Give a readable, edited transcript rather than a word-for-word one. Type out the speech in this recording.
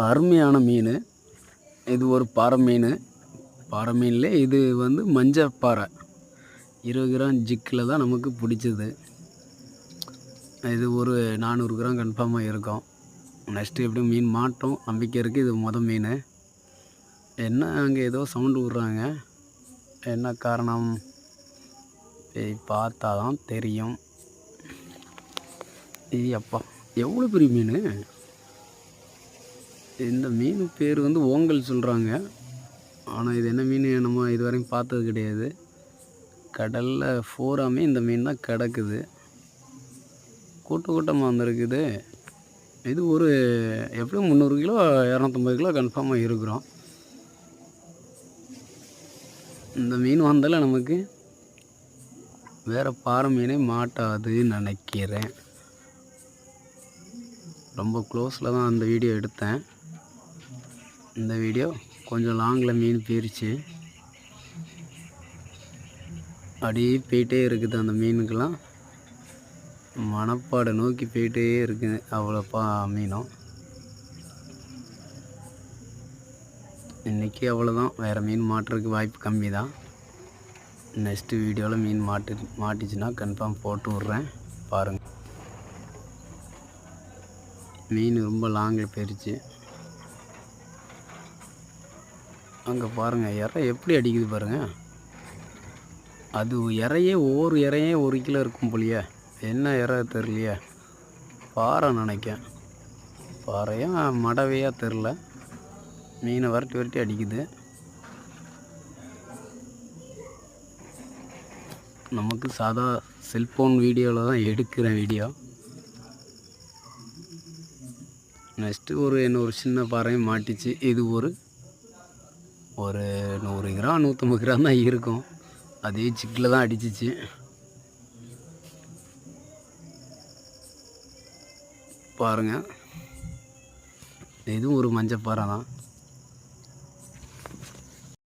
அருமையான மீன். இது ஒரு பாறை மீன். பாறை மீன்ல இது வந்து மஞ்சள் பாறை. 20 கிராம் ஜிக்கில் தான் நமக்கு பிடிச்சது. இது ஒரு 400 கிராம் கன்ஃபார்மாக இருக்கும். நெக்ஸ்ட்டு எப்படியும் மீன் மாட்டோம் நம்பிக்கை இருக்குது. இது மீன். என்ன அங்கே ஏதோ சவுண்டு விட்றாங்க. என்ன காரணம் போய் பார்த்தா தான் தெரியும். அப்பா எவ்வளோ பெரிய மீன்! இந்த மீன் பேர் வந்து ஓங்கல் சொல்கிறாங்க. ஆனால் இது என்ன மீன் நம்ம இதுவரையும் பார்த்தது கிடையாது. கடலில் பூராமே இந்த மீன் தான் கிடக்குது. கூட்டமாக வந்திருக்குது. இது ஒரு எப்படியும் 300 கிலோ 250 கிலோ கன்ஃபார்மாக இருக்கிறோம். இந்த மீன் வந்தாலும் நமக்கு வேறு பாறை மீனே மாட்டாதுன்னு நினைக்கிறேன். ரொம்ப க்ளோஸில் தான் அந்த வீடியோ எடுத்தேன். இந்த வீடியோ கொஞ்சம் லாங்கில் மீன் போயிருச்சு. அப்படியே போயிட்டே இருக்குது. அந்த மீனுக்கெல்லாம் மணப்பாடை நோக்கி போயிட்டே இருக்குது. அவ்வளோப்பா மீனும் இன்றைக்கி அவ்வளோதான். வேறு மீன் மாட்டுறதுக்கு வாய்ப்பு கம்மி தான். நெக்ஸ்ட்டு வீடியோவில் மீன் மாட்டிச்சுன்னா கன்ஃபார்ம் போட்டு விட்றேன். பாருங்கள், மீன் ரொம்ப லாங்கில் போயிருச்சு. அங்கே பாருங்கள், இறை எப்படி அடிக்குது பாருங்கள். அது இறையே ஒவ்வொரு இறையே 1 கிலோ இருக்கும் போலியே. என்ன இறை தெரியலையே. பாறை நினைக்கேன். பாறையாக மடவையாக தெரில. மீனை வரட்டி அடிக்குது. நமக்கு சாதா செல்ஃபோன் வீடியோவில் தான் எடுக்கிறேன் வீடியோ. நெக்ஸ்ட்டு என்ன ஒரு சின்ன பாறையும் மாட்டிச்சு. இது ஒரு 100 கிராம் 150 கிராம் தான் இருக்கும். அதே சிக்கில் தான் அடிச்சிச்சு. பாருங்கள், இதுவும் ஒரு மஞ்சள் பாறை தான்.